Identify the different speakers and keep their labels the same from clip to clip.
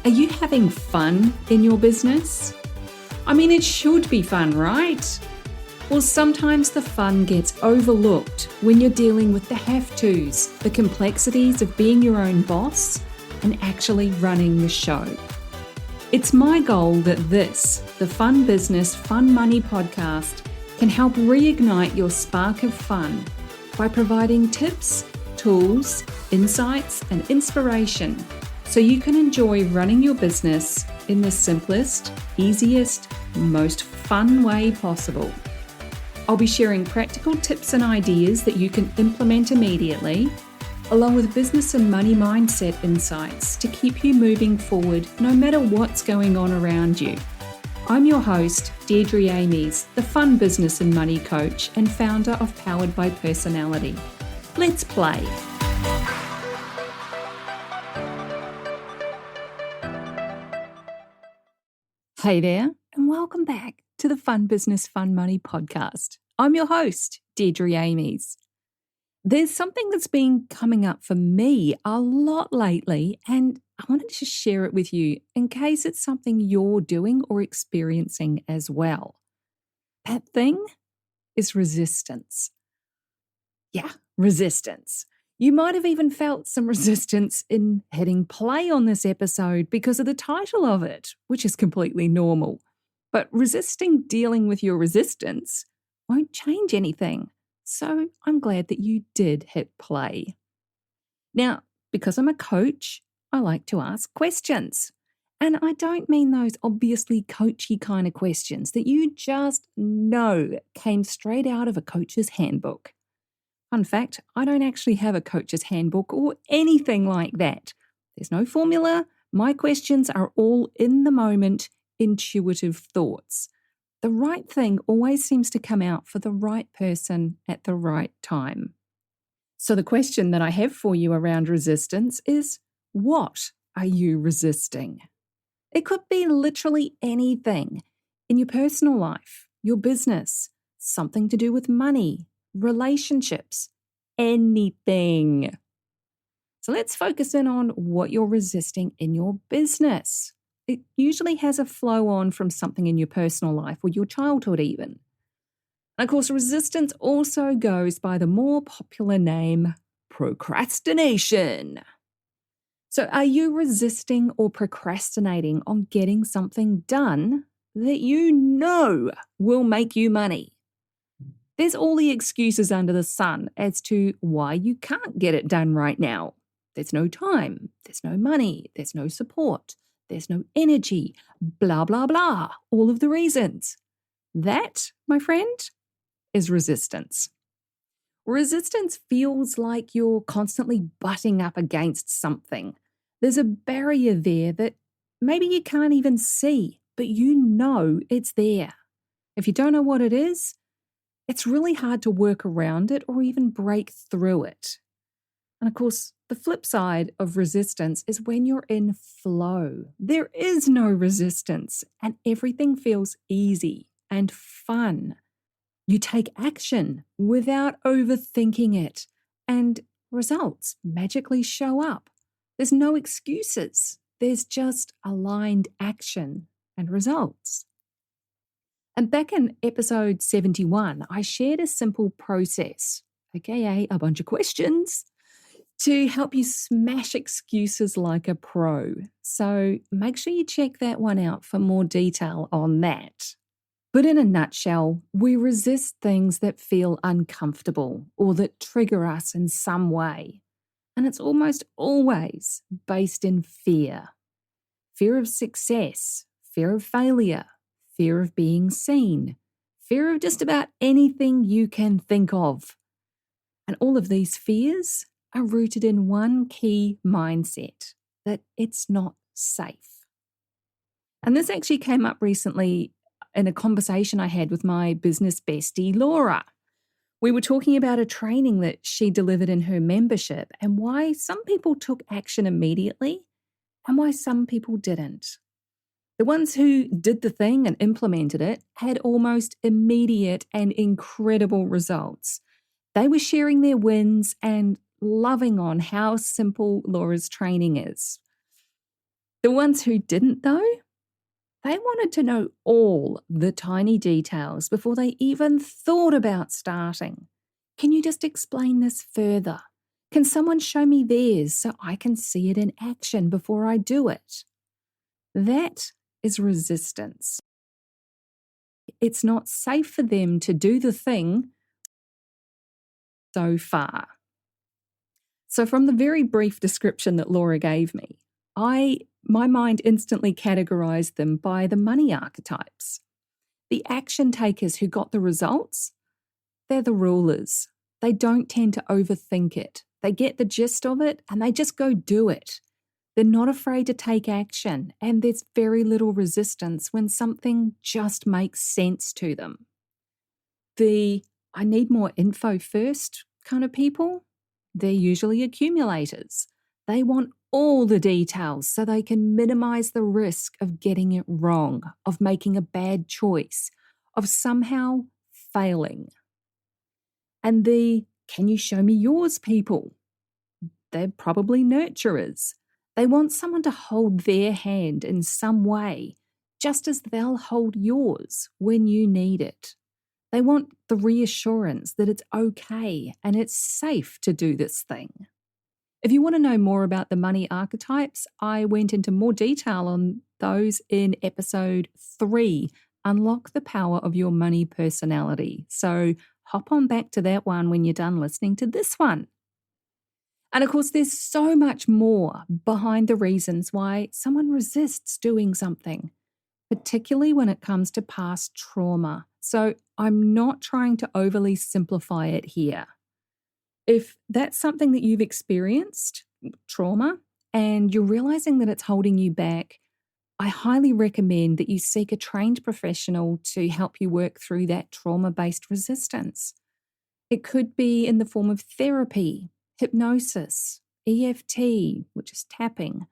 Speaker 1: Are you having fun in your business? I mean, it should be fun, right? Well, sometimes the fun gets overlooked when you're dealing with the have-tos, the complexities of being your own boss and actually running the show. It's my goal that this, the Fun Business, Fun Money podcast, can help reignite your spark of fun by providing tips, tools, insights, and inspiration so you can enjoy running your business in the simplest, easiest, most fun way possible. I'll be sharing practical tips and ideas that you can implement immediately, along with business and money mindset insights to keep you moving forward no matter what's going on around you. I'm your host, Deirdre Amies, the Fun Business and Money Coach and founder of Powered by Personality. Let's play. Hey there, and welcome back to the Fun Business, Fun Money podcast. I'm your host, Deirdre Amies. There's something that's been coming up for me a lot lately, and I wanted to share it with you in case it's something you're doing or experiencing as well. That thing is resistance. Yeah, resistance. You might have even felt some resistance in hitting play on this episode because of the title of it, which is completely normal. But resisting dealing with your resistance won't change anything. So I'm glad that you did hit play. Now, because I'm a coach, I like to ask questions. And I don't mean those obviously coachy kind of questions that you just know came straight out of a coach's handbook. Fun fact, I don't actually have a coach's handbook or anything like that. There's no formula. My questions are all in the moment, intuitive thoughts. The right thing always seems to come out for the right person at the right time. So the question that I have for you around resistance is, what are you resisting? It could be literally anything in your personal life, your business, something to do with money, relationships, anything. So let's focus in on what you're resisting in your business. It usually has a flow on from something in your personal life or your childhood even. And of course, resistance also goes by the more popular name, procrastination. So are you resisting or procrastinating on getting something done that you know will make you money? There's all the excuses under the sun as to why you can't get it done right now. There's no time, there's no money, there's no support, there's no energy, blah, blah, blah, all of the reasons. That, my friend, is resistance. Resistance feels like you're constantly butting up against something. There's a barrier there that maybe you can't even see, but you know it's there. If you don't know what it is, it's really hard to work around it or even break through it. And of course, the flip side of resistance is when you're in flow. There is no resistance and everything feels easy and fun. You take action without overthinking it and results magically show up. There's no excuses. There's just aligned action and results. And back in episode 71, I shared a simple process, aka a bunch of questions, to help you smash excuses like a pro. So make sure you check that one out for more detail on that. But in a nutshell, we resist things that feel uncomfortable or that trigger us in some way. And it's almost always based in fear. Fear of success, fear of failure, fear of being seen, fear of just about anything you can think of. And all of these fears are rooted in one key mindset, that it's not safe. And this actually came up recently in a conversation I had with my business bestie, Laura. We were talking about a training that she delivered in her membership and why some people took action immediately and why some people didn't. The ones who did the thing and implemented it had almost immediate and incredible results. They were sharing their wins and loving on how simple Laura's training is. The ones who didn't, though, they wanted to know all the tiny details before they even thought about starting. Can you just explain this further? Can someone show me theirs so I can see it in action before I do it? That is resistance. It's not safe for them to do the thing so far. So from the very brief description that Laura gave me, my mind instantly categorized them by the money archetypes. The action takers who got the results, they're the rulers. They don't tend to overthink it. They get the gist of it and they just go do it. They're not afraid to take action, and there's very little resistance when something just makes sense to them. The I need more info first kind of people, they're usually accumulators. They want all the details so they can minimize the risk of getting it wrong, of making a bad choice, of somehow failing. And the can you show me yours people? They're probably nurturers. They want someone to hold their hand in some way, just as they'll hold yours when you need it. They want the reassurance that it's okay and it's safe to do this thing. If you want to know more about the money archetypes, I went into more detail on those in episode 3, Unlock the Power of Your Money Personality. So hop on back to that one when you're done listening to this one. And of course, there's so much more behind the reasons why someone resists doing something, particularly when it comes to past trauma. So I'm not trying to overly simplify it here. If that's something that you've experienced, trauma, and you're realizing that it's holding you back, I highly recommend that you seek a trained professional to help you work through that trauma-based resistance. It could be in the form of therapy, hypnosis, EFT, which is tapping.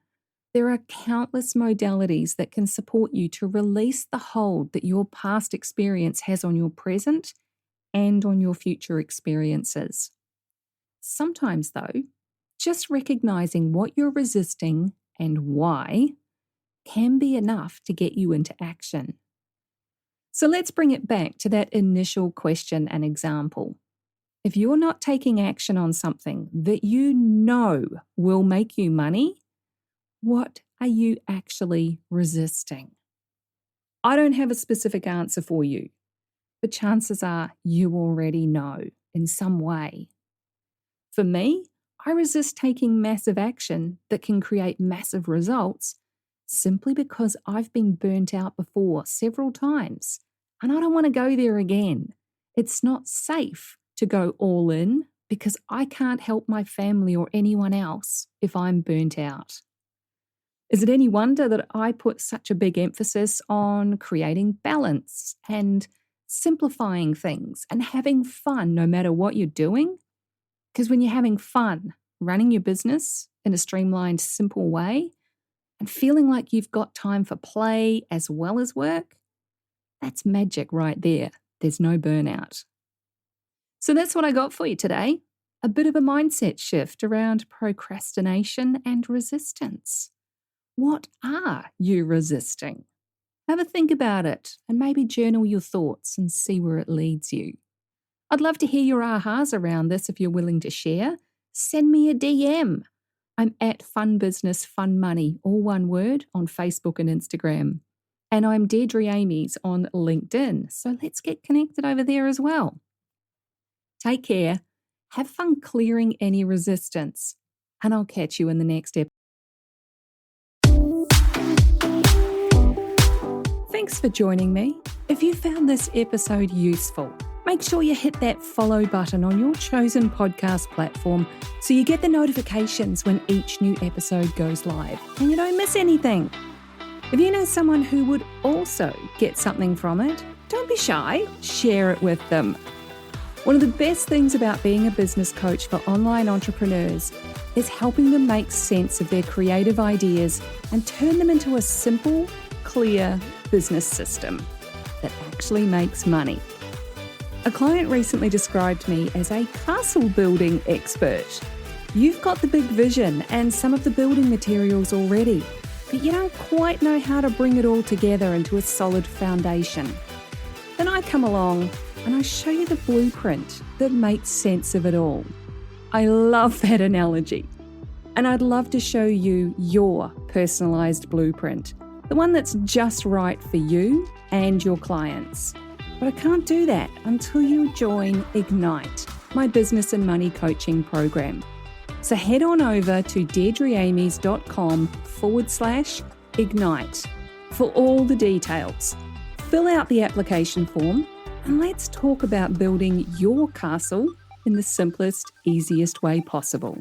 Speaker 1: There are countless modalities that can support you to release the hold that your past experience has on your present and on your future experiences. Sometimes, though, just recognizing what you're resisting and why can be enough to get you into action. So let's bring it back to that initial question and example. If you're not taking action on something that you know will make you money, what are you actually resisting? I don't have a specific answer for you, but chances are you already know in some way. For me, I resist taking massive action that can create massive results simply because I've been burnt out before several times, and I don't want to go there again. It's not safe to go all in because I can't help my family or anyone else if I'm burnt out. Is it any wonder that I put such a big emphasis on creating balance and simplifying things and having fun no matter what you're doing? Because when you're having fun running your business in a streamlined, simple way and feeling like you've got time for play as well as work, that's magic right there. There's no burnout. So that's what I got for you today. A bit of a mindset shift around procrastination and resistance. What are you resisting? Have a think about it and maybe journal your thoughts and see where it leads you. I'd love to hear your ahas around this if you're willing to share. Send me a DM. I'm at Fun Business Fun Money, all one word, on Facebook and Instagram. And I'm Deirdre Amies on LinkedIn. So let's get connected over there as well. Take care, have fun clearing any resistance, and I'll catch you in the next episode. Thanks for joining me. If you found this episode useful, make sure you hit that follow button on your chosen podcast platform so you get the notifications when each new episode goes live and you don't miss anything. If you know someone who would also get something from it, don't be shy, share it with them. One of the best things about being a business coach for online entrepreneurs is helping them make sense of their creative ideas and turn them into a simple, clear business system that actually makes money. A client recently described me as a castle building expert. You've got the big vision and some of the building materials already. but you don't quite know how to bring it all together into a solid foundation. Then I come along and I show you the blueprint that makes sense of it all. I love that analogy. And I'd love to show you your personalised blueprint, the one that's just right for you and your clients. But I can't do that until you join Ignite, my business and money coaching program. So head on over to deirdreamies.com/ignite for all the details. Fill out the application form and let's talk about building your castle in the simplest, easiest way possible.